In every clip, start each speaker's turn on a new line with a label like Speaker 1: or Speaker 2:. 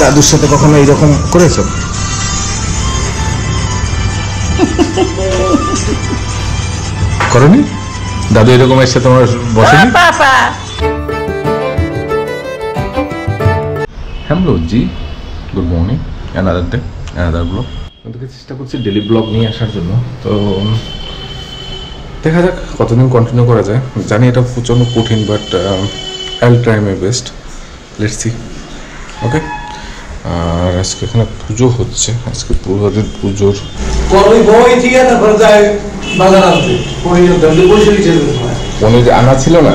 Speaker 1: দাদুর সাথে কখনো এইরকম করেছো? করনি? দাদু এরকম এসে তোমার বসেনি? হ্যালো জি, good morning, another day, another blog. আমাদেরকে চেষ্টা করছি ডেলি ব্লগ নিয়ে আসার জন্য। তো দেখা যাক কতদিন কন্টিনিউ করা যায়। জানি এটা প্রচণ্ড কঠিন, but I will try my best. Let's see. Okay. আর আজকে এখানে পুজো হচ্ছে, আজকে পুরোহিত পুজোর পনির আনা ছিল না,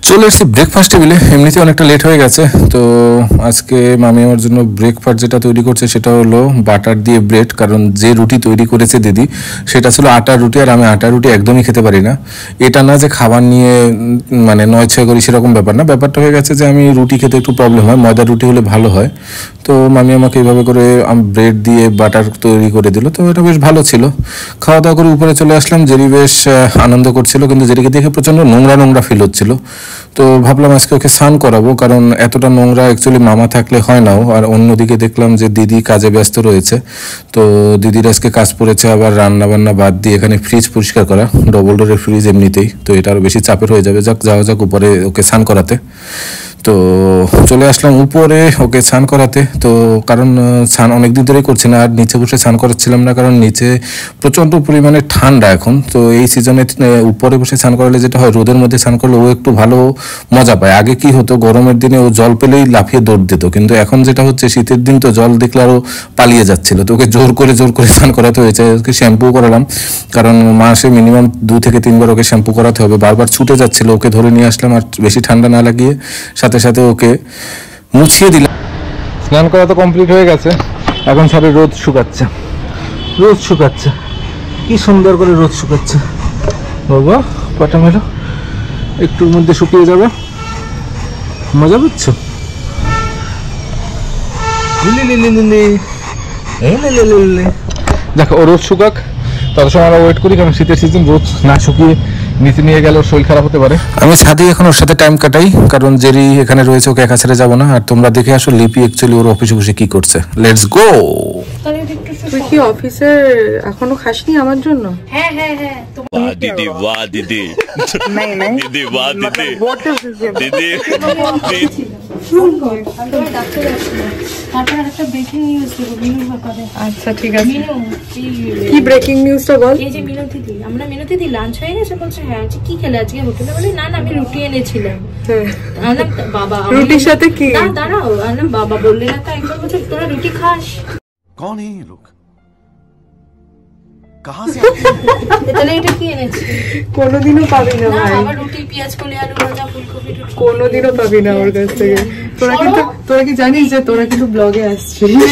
Speaker 1: চলে এসেছি ব্রেকফাস্ট টেবিলে। এমনিতে অনেকটা লেট হয়ে গেছে, তো আজকে মামি আমার জন্য ব্রেকফাস্ট যেটা তৈরি করছে সেটা হলো বাটার দিয়ে ব্রেড। কারণ যে রুটি তৈরি করেছে দিদি সেটা ছিল আটার রুটি, আর আমি আটার রুটি একদমই খেতে পারি না। এটা না যে খাবার নিয়ে মানে নয় ছয় করি সেরকম ব্যাপার না, ব্যাপারটা হয়ে গেছে যে আমি রুটি খেতে একটু প্রবলেম হয়, ময়দার রুটি হলে ভালো হয়। তো মামি আমাকে এইভাবে করে ব্রেড দিয়ে বাটার তৈরি করে দিল, তো এটা বেশ ভালো ছিল। খাওয়া দাওয়া করে উপরে চলে আসলাম। জেরি বেশ আনন্দ করছিল, কিন্তু জেরিকে দেখে প্রচণ্ড নোংরা নোংরা ফিল হচ্ছিল। তো ভাবলাম আজকে ওকে স্নান করাবো, কারণ এতটা নোংরা অ্যাকচুয়ালি মামা থাকলে হয় নাও। আর অন্যদিকে দেখলাম যে দিদি কাজে ব্যস্ত রয়েছে, তো দিদির আজকে কাজ পড়েছে আবার রান্না বান্না বাদ দিয়ে এখানে ফ্রিজ পরিষ্কার করা, ডবল ডোরের ফ্রিজ এমনিতেই, তো এটা আরও বেশি চাপের হয়ে যাবে। যাওয়া যাক উপরে ওকে স্নান করাতে। তো চলে আসলাম উপরে ওকে স্নান করাতে। তো কারণ স্নান অনেকদিন ধরেই করছি না, আর নিচে বসে স্নান করাচ্ছিলাম না, কারণ নিচে প্রচণ্ড পরিমাণে ঠান্ডা এখন। তো এই সিজনে উপরে বসে স্নান করালে যেটা হয়, রোদের মধ্যে স্নান করলে ও একটু ভালো মজা পায়। আগে কি হতো, গরমের দিনে ও জল পেলেই লাফিয়ে দৌড় দিত, কিন্তু এখন যেটা হচ্ছে শীতের দিন তো জল দেখলে আরও পালিয়ে যাচ্ছিল। তো ওকে জোর করে স্নান করাতে হয়েছে। ওকে শ্যাম্পু করালাম, কারণ মাসে মিনিমাম 2 থেকে 3 বার ওকে শ্যাম্পু করাতে হবে। বারবার ছুটে যাচ্ছিল, ওকে ধরে নিয়ে আসলাম, আর বেশি ঠান্ডা না লাগিয়ে সাথে সাথে ওকে মুছিয়ে দিলাম। স্নান করা তো কমপ্লিট হয়ে গেছে, এখন সাথে রোদ শুকাচ্ছে। কি সুন্দর করে রোদ শুকাচ্ছে বাবা। পাটা মেলো, একটুর মধ্যে শুকিয়ে যাবে। মজা পাচ্ছ? দেখো ও রোদ শুকাক, তত সময় আমরা ওয়েট করি, কারণ শীতের সিজন রোদ না শুকিয়ে নিচে নিয়ে গেলে ওর শরীর খারাপ হতে পারে। আমি ছাদে এখন ওর সাথে টাইম কাটাই, কারণ জেরি এখানে রয়েছে, ওকে একা ছেড়ে যাবো না। আর তোমরা দেখে আসো লিপি অ্যাকচুয়ালি ওর অফিসে বসে কি করছে। Let's go.
Speaker 2: তুই কি অফিসে এখনো খাসনি আমার জন্য?
Speaker 3: হ্যাঁ হ্যাঁ হ্যাঁ। বাহ দিদি, বাহ দিদি, দিদি বাহ দিদি, দিদি।
Speaker 2: আচ্ছা ঠিক আছে, কি ব্রেকিং নিউজটা বল।
Speaker 3: এই যে মিনু দিদি লাঞ্চ হয়ে গেছে, বলছে হ্যাঁ। কি খেলে আজকে হোটেলে? বলি না আমি রুটি এনেছিলাম। বাবা
Speaker 2: রুটির সাথে কি?
Speaker 3: দাঁড়াও, বাবা বললে না তো একবার, বলছে তোরা রুটি খাস।
Speaker 4: कौन है ये लोग? कहां से
Speaker 3: তাহলে এটা কি এনেছি?
Speaker 2: কোনোদিনও পাবি না ভাই,
Speaker 3: আবার রুটি, পেঁয়াজ কলি, আলু ভাজা, ফুলকপি,
Speaker 2: কোনোদিনও পাবি না ওর কাছ থেকে। তোরা কি জানিস যে তোরা কিন্তু ব্লগে আসছিস?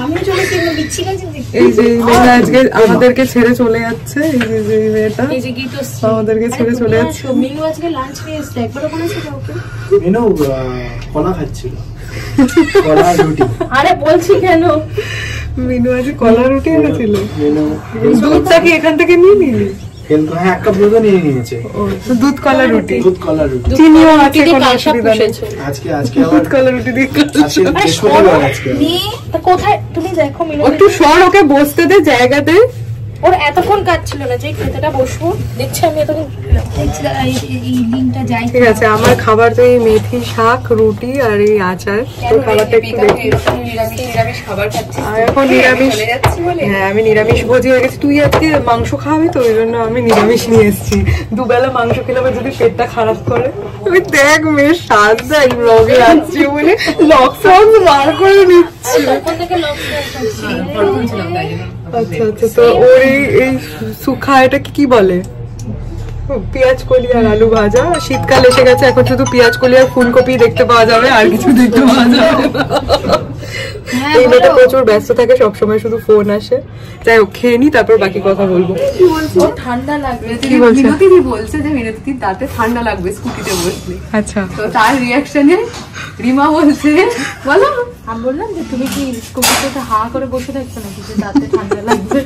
Speaker 3: আমি চলে কি বিচ্ছিরি জিনিস।
Speaker 2: এই যে মেয়েটা আজকে আমাদেরকে ছেড়ে চলে যাচ্ছে, এই যে মেয়েটা
Speaker 3: এই যে গীত
Speaker 2: আমাদেরকে ছেড়ে চলে যাচ্ছে।
Speaker 3: মিনু আজকে লাঞ্চ নিয়ে এসেছে, একবারও বলেছে কাউকে?
Speaker 5: মিনু কলা খাচ্ছিল, কলা রুটি।
Speaker 3: আরে বলছি কেন,
Speaker 2: মিনু আজকে কলা রুটি এনেছিল। দুধটা কি এখান থেকে নিয়ে নিলি?
Speaker 5: হ্যাঁ, 1 কাপ দুধ নিয়ে নিয়েছে।
Speaker 2: দুধ কলা রুটি,
Speaker 3: চিনিও আছে,
Speaker 5: আজকে
Speaker 2: দুধ কলা রুটি দিয়ে
Speaker 3: কোথায় তুমি দেখো মিনু
Speaker 2: একটু সর, ওকে বসতে দে জায়গাতে।
Speaker 3: ওর এতক্ষণ কাজ ছিল না যে খেতেটা বসবো, দেখছি আমি এতক্ষণ এই লিঙ্কটা যাই।
Speaker 2: ঠিক আছে, আমার খাবার তো এই মেথি শাক, রুটি আর এই আচার। তোর খাবারটা একটু দেখি।
Speaker 3: নিরামিষ খাবার খাচ্ছি
Speaker 2: আর এখন নিরামিষ। হ্যাঁ, আমি নিরামিষ ভোজি হয়ে গেছি। তুই আজকে মাংস খাওয়াবি তো, ওই জন্য আমি নিরামিষ নিয়ে এসেছি। দুবেলা মাংস খেলে আবার যদি পেটটা খারাপ করে। তুই দেখ মেয়ে সাজ দেখ, ব্লগে আসছি বলে লক সাউন্ড বার করে নিচ্ছি। আচ্ছা আচ্ছা, তো ওর এই সুখা এটা কি বলে? পেঁয়াজ কলি আর আলু ভাজা। শীতকাল এসে গেছে, এখন শুধু পেঁয়াজ কলি আর ফুলকপি দেখতে পাওয়া যাবে, আর কিছু দেখতে পাওয়া যাবে না। এই মেয়েটা প্রচুর ব্যস্ত থাকে, সবসময় শুধু ফোন আসে। যাই হোক, খেয়ে নি, তারপর বাকি কথা বলবো।
Speaker 6: ঠান্ডা লাগবে,
Speaker 2: মিনতি
Speaker 6: বলছে যে মিনতির দাঁতে ঠান্ডা লাগবে স্কুটিতে বসলে।
Speaker 2: আচ্ছা,
Speaker 6: তো তার রিয়াকশনে রিমা বলছে, বলো।
Speaker 3: আমি বললাম যে তুমি কি স্কুটিতে হা করে বসে থাকছো নাকি যে দাঁতে ঠান্ডা লাগবে?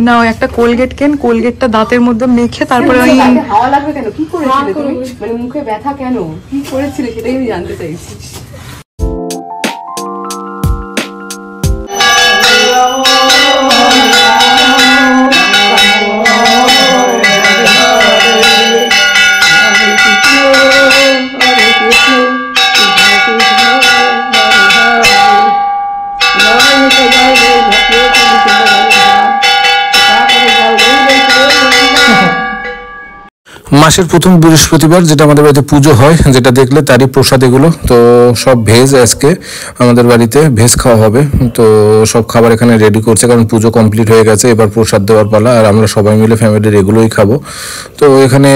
Speaker 2: না ওই একটা কোলগেট কেন, কোলগেটটা দাঁতের মধ্যে মেখে তারপরে ওই
Speaker 6: হাওয়া লাগবে কেন? কি করেছিলে তুমি? মানে মুখে ব্যথা কেন? কি করেছিলে সেটাই আমি জানতে চাইছি।
Speaker 1: মাসের প্রথম বৃহস্পতিবার যেটা আমাদের বাড়িতে পুজো হয়, যেটা দেখলে তারই প্রসাদ এগুলো। তো সব ভেজ, আজকে আমাদের বাড়িতে ভেজ খাওয়া হবে। তো সব খাবার এখানে রেডি করছে, কারণ পুজো কমপ্লিট হয়ে গেছে, এবার প্রসাদ দেওয়ার পালা। আর আমরা সবাই মিলে ফ্যামিলির এগুলোই খাবো। তো এখানে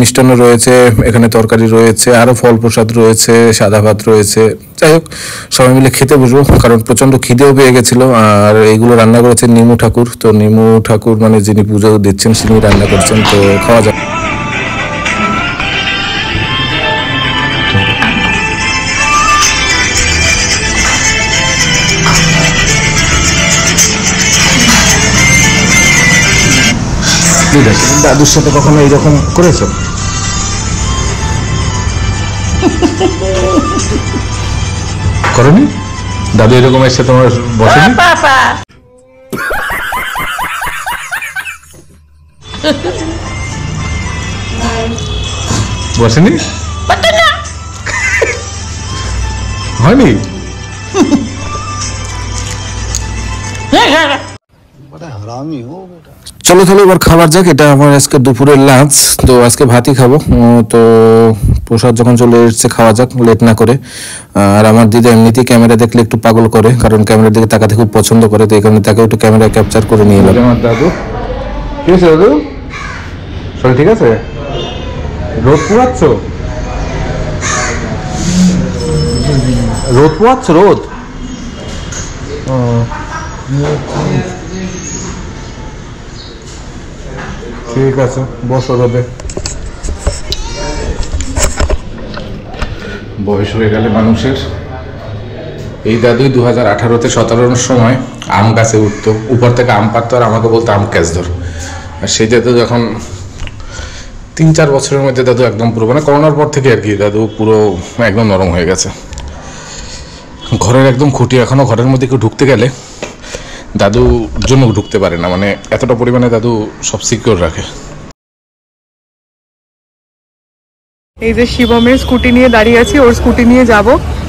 Speaker 1: মিষ্টান্ন রয়েছে, এখানে তরকারি রয়েছে, আরও ফল প্রসাদ রয়েছে, সাদা ভাত রয়েছে। যাই হোক, সবাই মিলে খেতে বসবো, কারণ প্রচণ্ড খিদেও পেয়ে গেছিলো। আর এইগুলো রান্না করেছেন নিমু ঠাকুর। তো নিমু ঠাকুর মানে যিনি পুজো দিচ্ছেন তিনি রান্না করছেন। তো খাওয়া যাক। দাদুর সাথে কখনো এইরকম করেছো? করনি? দাদু এরকম এসে তোমার বসেনি? বসেনি? হয়নি? চলো তাহলে এবার খাবার যাক। এটা আমার আজকে দুপুরের লাঞ্চ। তো আজকে ভাতই খাবো। তো প্রসাদ যখন চলে এসেছে খাওয়া যাক, লেট না করে। আর আমার দিদি এমনিতেই ক্যামেরা দেখলে একটু পাগল করে, কারণ ক্যামেরার দিকে তাকাতে খুব পছন্দ করে। তো এই কারণে তাকে একটু ক্যামেরা ক্যাপচার করে নিয়ে এলাম। আমার দাদু, কি হয়েছে দাদু? শরীর ঠিক আছে? রোদ পোয়াচ্ছ? রোদ পোয়াচ্ছ? রোদ ঠিক আছে, বসো রোদে। বয়স হয়ে গেলে মানুষের। এই দাদুই 2018-তে 17-র সময় আম গাছে উঠতো, উপর থেকে আম পাড়তো আর আমাকে বলতো আম ক্যাচ ধর। আর সেই দাদু যখন 3-4 বছরের মধ্যে দাদু একদম পুরো, মানে করোনার পর থেকে আর কি, দাদু পুরো একদম নরম হয়ে গেছে। ঘরের একদম খুঁটি, এখনো ঘরের মধ্যে কেউ ঢুকতে গেলে দাদুর জন্য ঢুকতে পারে না, মানে এতটা পরিমাণে দাদু সব সিকিউর রাখে।
Speaker 2: এই যে শিবমের স্কুটি নিয়ে দাঁড়িয়ে আছি, ওর স্কুটি নিয়ে যাব।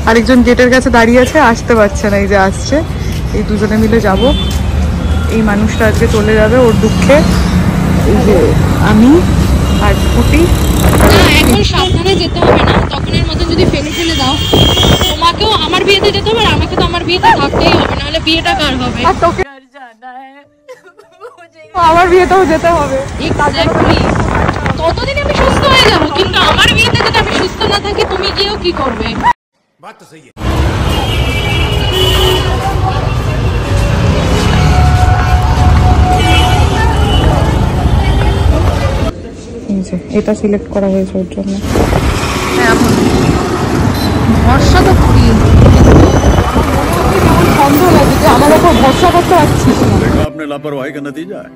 Speaker 2: আরেকজন গেটের কাছে দাঁড়িয়ে আছে, আসতে পারছে না, এই যে আসছে। এই দুজনে মিলে যাব। এই মানুষটা আজকে চলে যাবে ওর দুঃখে। এই যে আমি আর স্কুটি।
Speaker 7: এখন সাবধানে যেতে হবে না, তখনের মতো যদি ফেলে ফেলে দাও, তোমাকেও আমার বিয়েতে যেতে হবে আর আমাকে তো আমার বিয়েতে থাকতেই হবে, নাহলে বিয়েটা কার হবে?
Speaker 2: আর তোকে আমার বিয়েতেও যেতে হবে।
Speaker 7: এক্স্যাক্টলি, ততদিন আমি সুস্থ হয়ে যাব, কিন্তু আমার বিয়েতে যদি আমি সুস্থ না থাকি তুমি গিয়েও কি করবে?
Speaker 2: এটা সিলেক্ট করা হয়েছে ওর জন্য।
Speaker 7: ভরসা তো করি,
Speaker 2: সন্দেহ লাগে যে আমার ওপর ভরসা করতে পারছিস না।
Speaker 4: आपने लापरवाही का नतीजा है।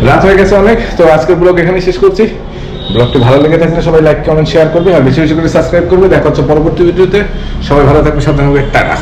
Speaker 1: রাত হয়ে গেছে অনেক। তো আজকের ব্লগ এখানেই শেষ করছি। ব্লগটি ভালো লেগে থাকলে সবাই লাইক, কমেন্ট, শেয়ার করবে আর বেশি বেশি করে সাবস্ক্রাইব করবে। দেখা হচ্ছে পরবর্তী ভিডিওতে। সবাই ভালো থাকবে, সাবধানে থাকবে, টাটা।